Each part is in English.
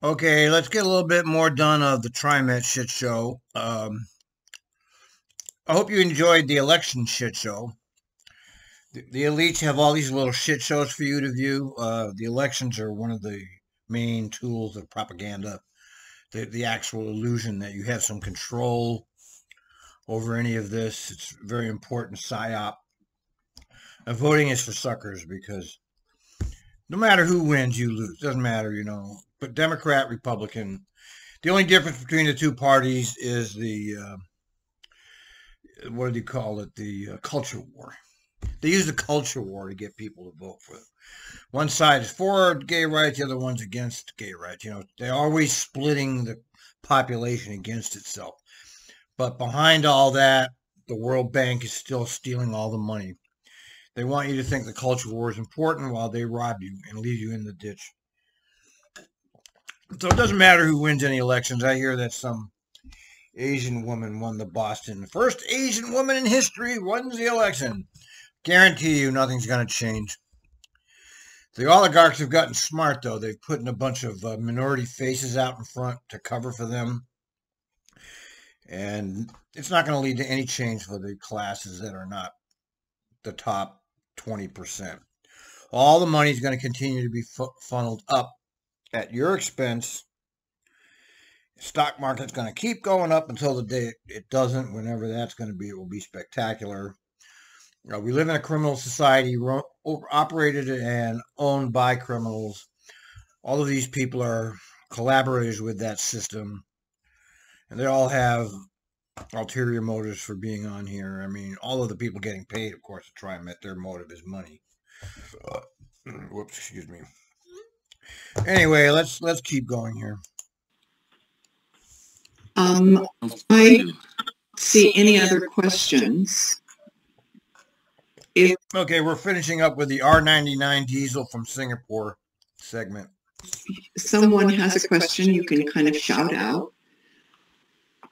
Okay, let's get a little bit more done of the TRIMET shit show. I hope you enjoyed the election shit show. The elites have all these little shit shows for you to view. The elections are one of the main tools of propaganda. The actual illusion that you have some control over any of this. It's a very important psyop. Voting is for suckers because no matter who wins, you lose. Doesn't matter, But Democrat, Republican, the only difference between the two parties is the what do you call it? The culture war. They use the culture war to get people to vote for them. One side is for gay rights, the other one's against gay rights. They're always splitting the population against itself. But behind all that, the World Bank is still stealing all the money. They want you to think the culture war is important while they rob you and leave you in the ditch. So it doesn't matter who wins any elections. I hear that some Asian woman won the Boston. First Asian woman in history wins the election. Guarantee you nothing's going to change. The oligarchs have gotten smart, though. They've put in a bunch of minority faces out in front to cover for them. And it's not going to lead to any change for the classes that are not the top 20%. All the money is going to continue to be funneled up at your expense. Stock market's going to keep going up until the day it doesn't. Whenever that's going to be, it will be spectacular. We live in a criminal society operated and owned by criminals. All of these people are collaborators with that system, and they all have ulterior motives for being on here. I mean, all of the people getting paid, of course, to try and their motive is money. Whoops, excuse me. Anyway, let's keep going here. I see any other questions. Okay, we're finishing up with the R99 diesel from Singapore segment. Someone has a question, you can kind of shout out.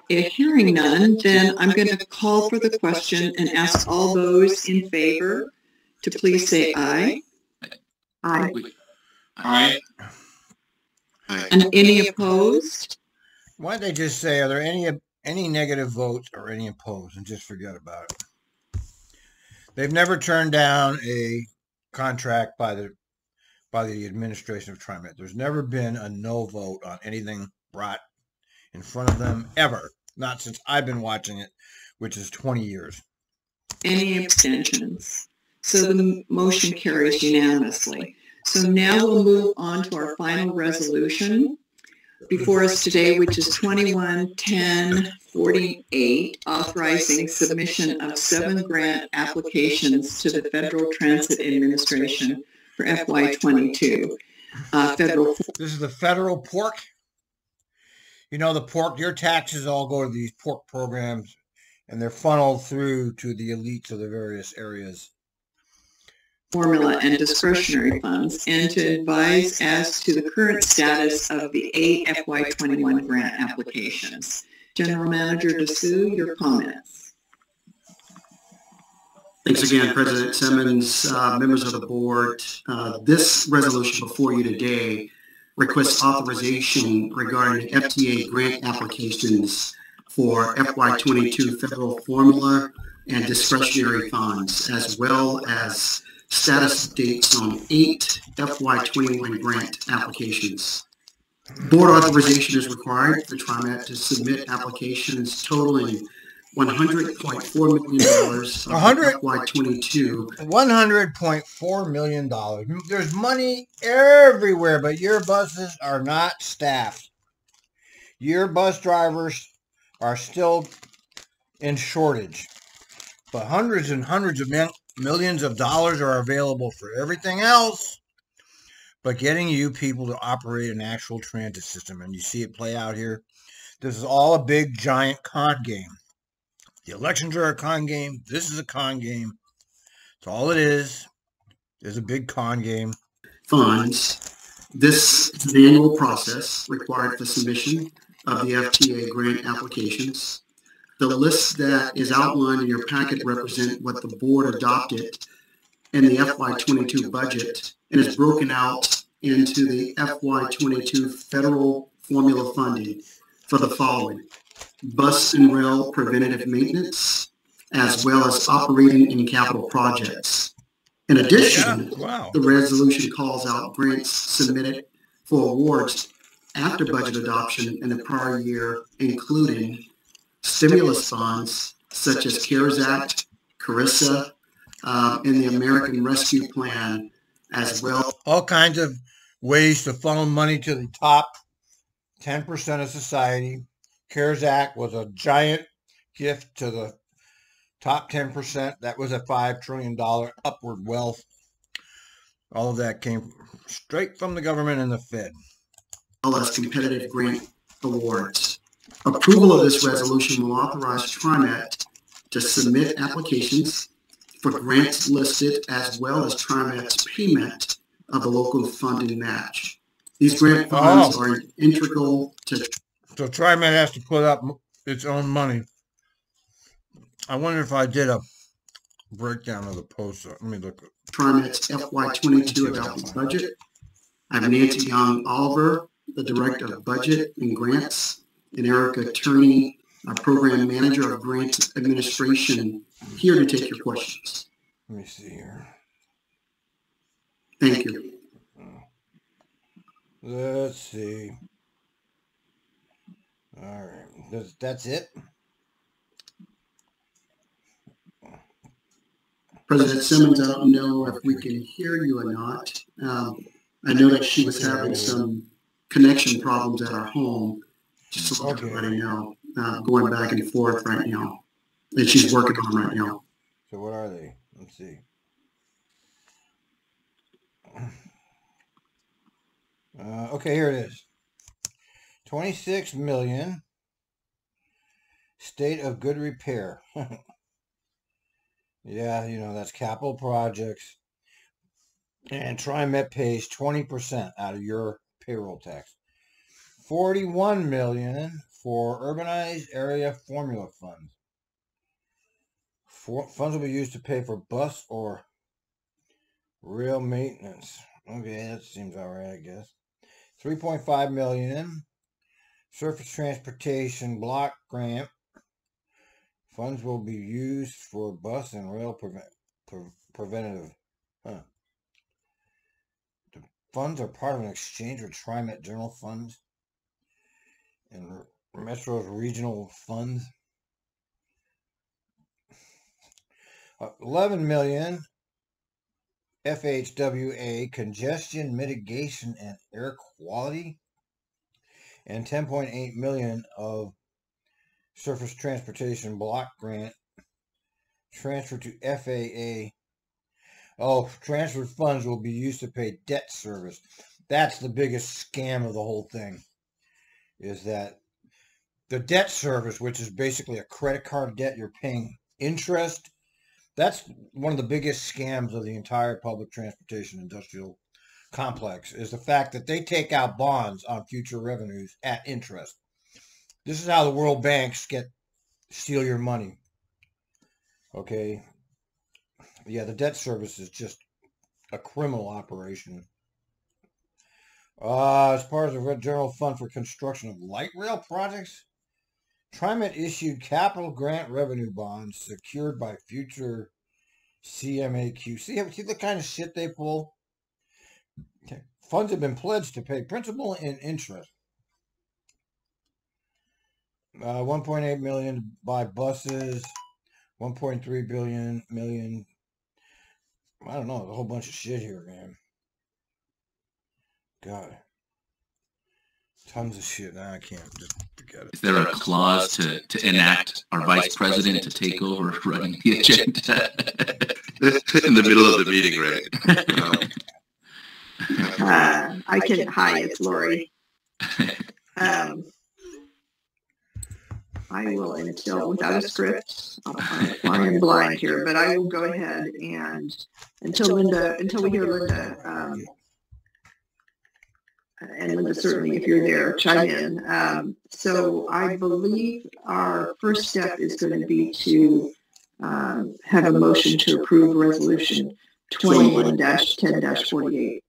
If hearing none, then I'm going to call for the question and ask all those in favor to please say aye. Aye. Aye. And any opposed? Why don't they just say, are there any negative votes or any opposed, and just forget about it? They've never turned down a contract by the administration of TRIMET. There's never been a no vote on anything brought in front of them ever. Not since I've been watching it, which is 20 years. Any abstentions? So the motion carries unanimously. So now we'll move on to our final resolution before us today, which is 21-10-48, authorizing submission of 7 grant applications to the Federal Transit Administration for FY22. This is the federal pork. The pork, your taxes all go to these pork programs, and they're funneled through to the elites of the various areas. Formula and discretionary funds, and to advise as to the current status of the 8 FY21 grant applications. General Manager DeSue, your comments. Thanks again, President Simmons, members of the board. This resolution before you today requests authorization regarding FTA grant applications for FY22 federal formula and discretionary funds, as well as status updates on 8 FY21 grant applications. Board authorization is required for TRIMET to submit applications totaling $100.4 million for FY22. $100.4 million. There's money everywhere, but your buses are not staffed. Your bus drivers are still in shortage. But hundreds and hundreds of millions of dollars are available for everything else but getting you people to operate an actual transit system. And you see it play out here. This is all a big, giant con game. The elections are a con game. This is a con game. That's all it is. It's a big con game. Funds. This is an annual process required for submission of the FTA grant applications. The list that is outlined in your packet represent what the board adopted in the FY22 budget and is broken out into the FY22 federal formula funding for the following: bus and rail preventative maintenance, as well as operating and capital projects. In addition, the resolution calls out grants submitted for awards after budget adoption in the prior year, including stimulus funds such as CARES Act, CARISA, and the American Rescue Plan, as well. All kinds of ways to funnel money to the top 10% of society. CARES Act was a giant gift to the top 10%. That was a $5 trillion upward wealth. All of that came straight from the government and the Fed. All as competitive grant awards. Approval of this resolution will authorize TRIMET to submit applications for grants listed, as well as TRIMET's payment of the local funding match. These grant funds are integral to. So TRIMET has to put up its own money. I wonder if I did a breakdown of the post. Let me look. TRIMET's FY22 adopted budget. I have Nancy Young Oliver, the Director of Budget and Grants, and Erica Turney, our Program Manager of Grants Administration, here to take your questions. Let me see here. Thank you. Let's see. All right. That's it? President Simmons, I don't know if we can hear you or not. I know that she was having some connection problems at our home. Just so everybody know, going back and forth right now that she's working on right now. So what are they? Let's see. Okay, here it is. 26 million. State of good repair. Yeah, you know, that's capital projects. And TriMet pays 20% out of your payroll tax. 41 million for urbanized area formula funds. Funds will be used to pay for bus or rail maintenance. Okay, that seems all right, I guess. 3.5 million surface transportation block grant. Funds will be used for bus and rail preventative. The funds are part of an exchange with TriMet General Funds and Metro's regional funds. 11 million FHWA congestion mitigation and air quality, and 10.8 million of surface transportation block grant transferred to FAA. Oh, transferred funds will be used to pay debt service. That's the biggest scam of the whole thing, is that the debt service, which is basically a credit card debt, you're paying interest. That's one of the biggest scams of the entire public transportation industrial complex, is the fact that they take out bonds on future revenues at interest. This is how the world banks steal your money. Okay. Yeah, the debt service is just a criminal operation. As part of the general fund for construction of light rail projects, TriMet issued capital grant revenue bonds secured by future CMAQ. See the kind of shit they pull? Okay. Funds have been pledged to pay principal and interest. 1.8 million to buy buses. 1.3 million. I don't know. A whole bunch of shit here, man. God. Tons of shit. Nah, I can't just forget it. Is there a clause to enact our vice president to take over running the agenda in the middle of the meeting, right? I can. Hi, it's Lori. I will, until without a script, I'm flying blind here, but I will go ahead and until we hear Linda. And Linda, certainly, if you're there, chime in. So I believe our first step is going to be to have a motion to approve Resolution 21-10-48.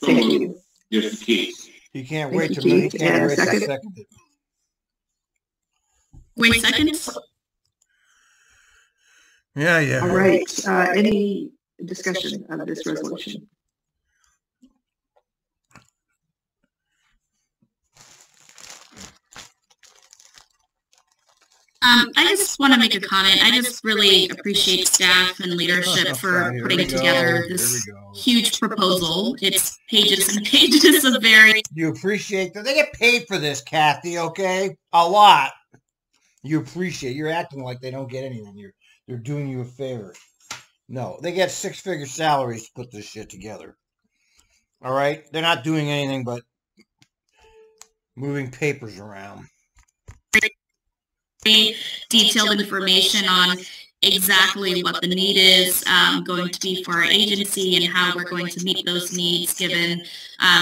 Thank you. Yes, Keith. He can't Thank wait you, to Keith. he can't And wait to second? second it. Wait seconds. Yeah. All right. Any discussion of this resolution? I just want to make a comment. I just really appreciate staff and leadership for putting together this huge proposal. It's pages and pages of very... You appreciate that? They get paid for this, Kathy, okay? A lot. You appreciate. You're acting like they don't get anything. They're doing you a favor. No, they get six-figure salaries to put this shit together. All right? They're not doing anything but moving papers around. Detailed information on exactly what the need is going to be for our agency and how we're going to meet those needs given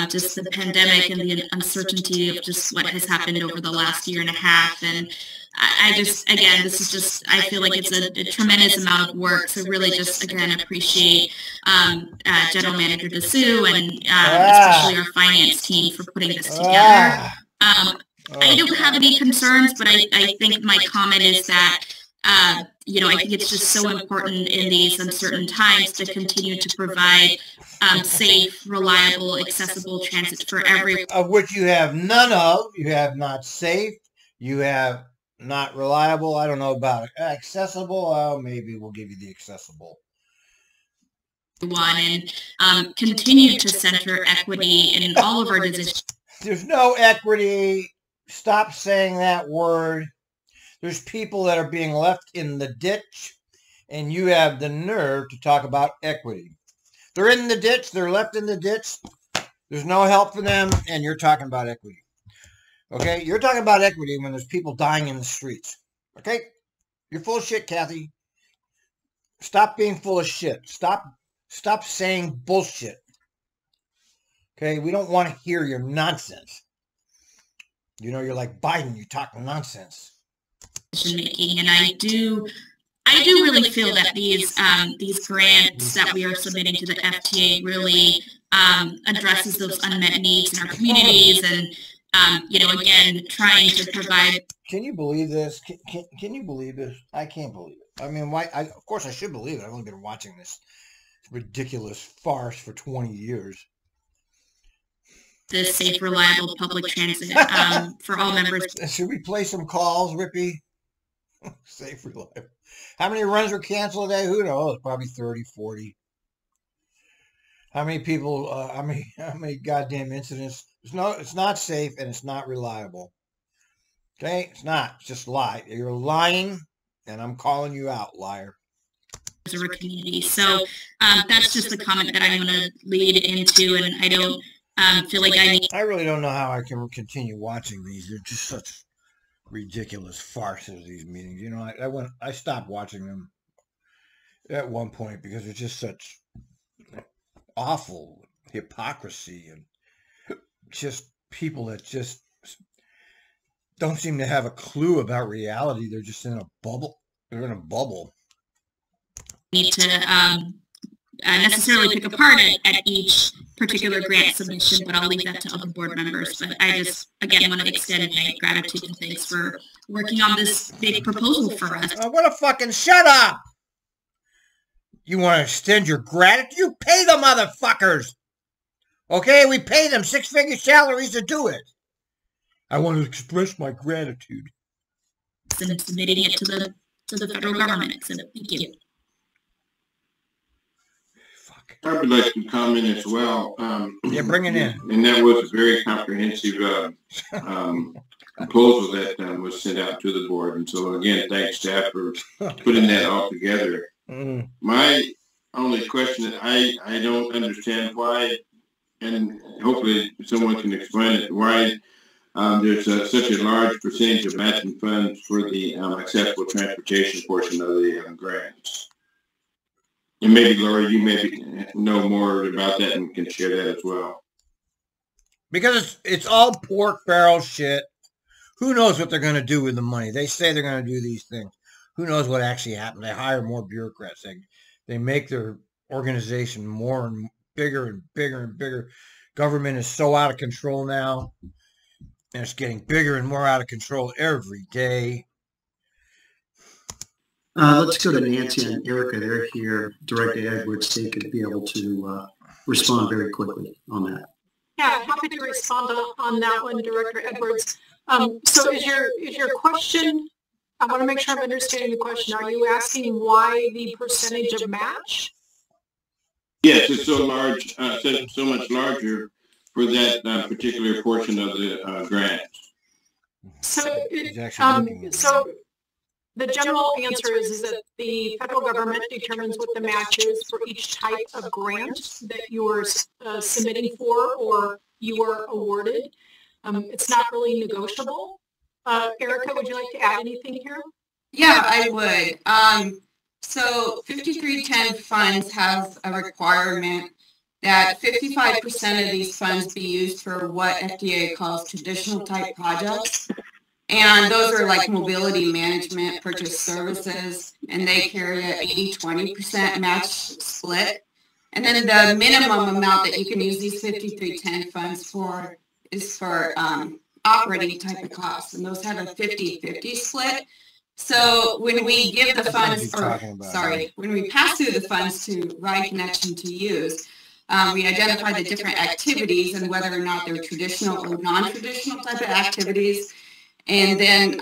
just the pandemic and the uncertainty of just what has happened over the last year and a half. And I just, again, this is just, I feel like it's a tremendous amount of work. So really just, again, appreciate General Manager DeSue and especially our finance team for putting this together. I don't have any concerns, but I think my comment is that, I think it's just so important in these uncertain times to continue to provide safe, reliable, accessible transit for everyone. Of which you have none of. You have not safe. You have not reliable. I don't know about it. Accessible. Maybe we'll give you the accessible. And continue to center equity in all of our decisions. There's no equity. Stop saying that word. There's people that are being left in the ditch, and you have the nerve to talk about equity. They're in the ditch. They're left in the ditch. There's no help for them, and you're talking about equity. Okay? You're talking about equity when there's people dying in the streets. Okay? You're full of shit, Kathy. Stop being full of shit. Stop saying bullshit. Okay? We don't want to hear your nonsense. You're like Biden. You're talking nonsense. Making, and I do really feel that these grants that we are submitting to the FTA really addresses those unmet needs in our communities, and again, trying to provide. Can you believe this? Can you believe this? I can't believe it. I mean, why? Of course, I should believe it. I've only been watching this ridiculous farce for 20 years. This safe, reliable public transit for all members. Should we play some calls, Rippy? Safe, reliable. How many runs were canceled today? Who knows? Probably 30, 40. How many people, how many goddamn incidents? It's not safe and it's not reliable. Okay? It's not. It's just lie. You're lying, and I'm calling you out, liar. As a community. So that's just the comment that I'm going to lead into, and I don't feel like I really don't know how I can continue watching these. They're just such ridiculous farces, these meetings. I stopped watching them at one point because it's just such awful hypocrisy and just people that just don't seem to have a clue about reality. They're just in a bubble. They're in a bubble. Need to necessarily pick apart at each particular grant submission, but I'll leave that to other board members. But I just, again, want to extend my gratitude and thanks for working on this big proposal for us. What a fucking shut up! You want to extend your gratitude? You pay the motherfuckers! Okay, we pay them six-figure salaries to do it. I want to express my gratitude. And submitting it to the federal government. So thank you. I would like to comment as well. Yeah, bring it in. And that was a very comprehensive proposal that was sent out to the board. And so, again, thanks, staff, for putting that all together. My only question is I don't understand why, and hopefully someone can explain it, why there's such a large percentage of matching funds for the accessible transportation portion of the grants. And maybe, Laura, you maybe know more about that and can share that as well. Because it's all pork barrel shit. Who knows what they're going to do with the money? They say they're going to do these things. Who knows what actually happened? They hire more bureaucrats. They make their organization more and bigger and bigger and bigger. government is so out of control now, and it's getting bigger and more out of control every day. Let's go to Nancy and Erica. They're here. Director Edwards, they could be able to respond very quickly on that. Yeah, happy to respond on that one, Director Edwards. So is your question, I want to make sure I'm understanding the question. Are you asking why the percentage of match? Yes, it's so large, so much larger for that particular portion of the grant. So, so the general answer is that the federal government determines what the match is for each type of grant that you are submitting for or you are awarded. It's not really negotiable. Erica, would you like to add anything here? Yeah, I would. So 5310 funds have a requirement that 55% of these funds be used for what FDA calls traditional type projects. And those are like mobility management, purchase services, and they carry a 80-20% match split. And then the minimum amount that you can use these 5310 funds for is for operating type of costs, and those have a 50-50 split. So when we give the funds, when we pass through the funds to Ride Connection to use, we identify the different activities and whether or not they're traditional or non-traditional type of activities. And then,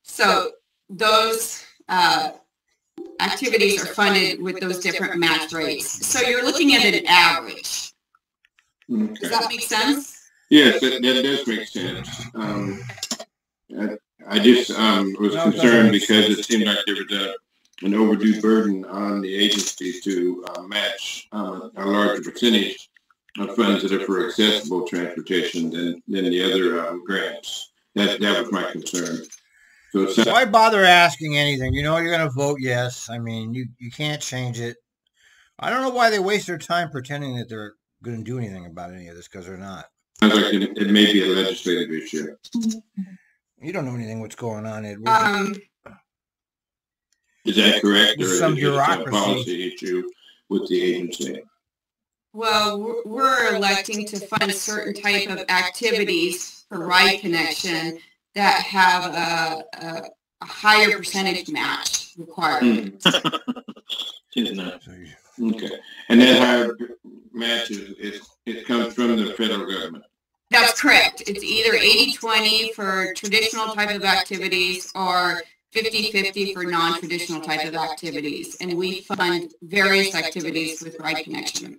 so those activities are funded with those different match rates. So you're looking at an average. Okay. Does that make sense? Yes, that does make sense. I just was concerned because it seemed like there was an overdue burden on the agency to match a larger percentage of funds that are for accessible transportation than the other grants. That was my concern. So why bother asking anything? You know you're going to vote yes. I mean, you can't change it. I don't know why they waste their time pretending that they're going to do anything about any of this, because they're not. Sounds like it may be a legislative issue. You don't know anything what's going on, Edward. Is that correct? There's some bureaucracy. A policy issue with the agency? Well, we're electing to fund certain type of activities for Ride Connection that have a higher percentage match requirement. Okay. And that higher match it comes from the federal government. That's correct. It's either 80-20 for traditional type of activities or 50-50 for non-traditional type of activities. And we fund various activities with Ride Connection.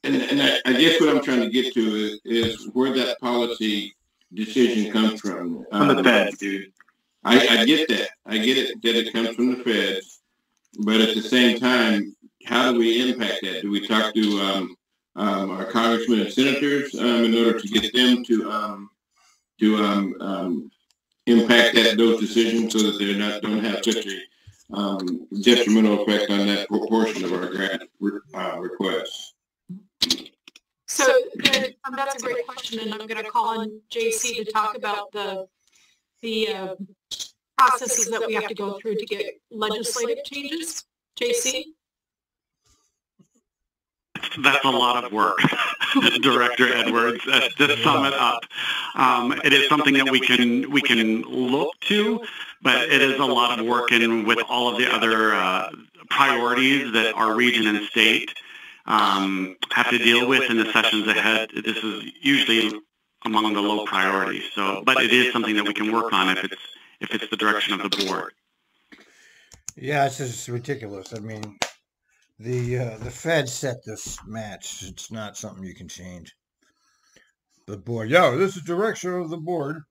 And I guess what I'm trying to get to is where that policy decision comes from. From the Feds, dude. I get that. I get it that it comes from the Feds. But at the same time, how do we impact that? Do we talk to our congressmen and senators in order to get them to impact those decisions so that they don't have such a detrimental effect on that portion of our grant requests? So that's a great question, and I'm going to call on JC to talk about the processes that we have to go through to get legislative changes. JC? That's a lot of work, Director Edwards. To sum it up, it is something that we can look to, but it is a lot of work, and with all of the other priorities that our region and state have to deal with in the sessions ahead, this is usually among the low priorities. So, but it is something that we can work on if it's the direction of the board. Yeah, it's just ridiculous. I mean, the Fed set this match. It's not something you can change. The board, this is direction of the board.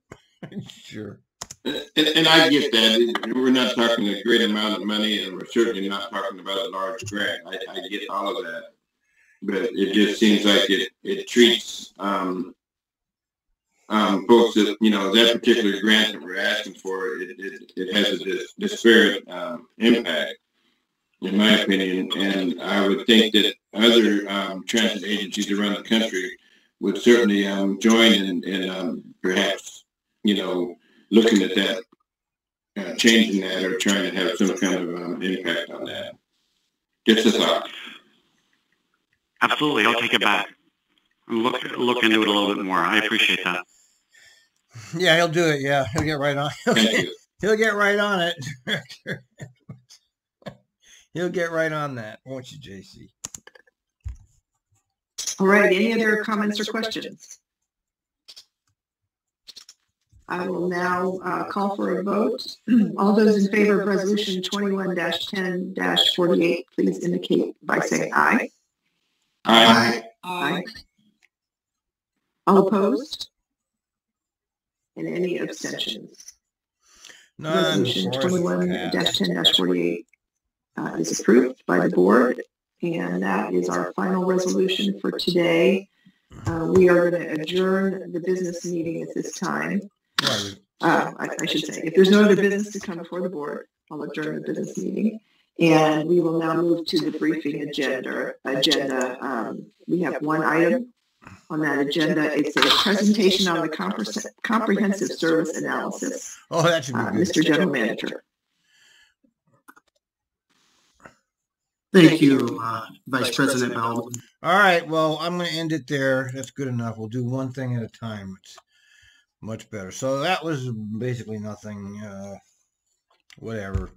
Sure. And I get that. We're not talking a great amount of money, and we're certainly not talking about a large grant. I get all of that. But it just seems like it treats folks that, that particular grant that we're asking for, it has a disparate impact, in my opinion. And I would think that other transit agencies around the country would certainly join in perhaps, looking at that, changing that, or trying to have some kind of impact on that. Just a thought. Absolutely, I'll take it back. look into it a little bit more. I appreciate that. Yeah, he'll do it. Yeah, he'll get right on. He'll get right on it. He'll get right on that, won't you, JC? All right. Any other comments or questions? I will now call for a vote. All those in favor of Resolution 21-10-48, please indicate by saying aye. Aye. Aye. All opposed? And any abstentions? None. Resolution 21-10-48 is approved by the board, and that is our final resolution for today. We are going to adjourn the business meeting at this time. I should say, if there's no other business to come before the board, I'll adjourn the business meeting. And we will now move to the briefing agenda. We have one item on that agenda. It's a presentation on the comprehensive service analysis. Oh, that should be good. Mr. General Manager. Thank you, Vice President Bowden. All right, well, I'm going to end it there. That's good enough. We'll do one thing at a time. It's much better. So that was basically nothing, whatever.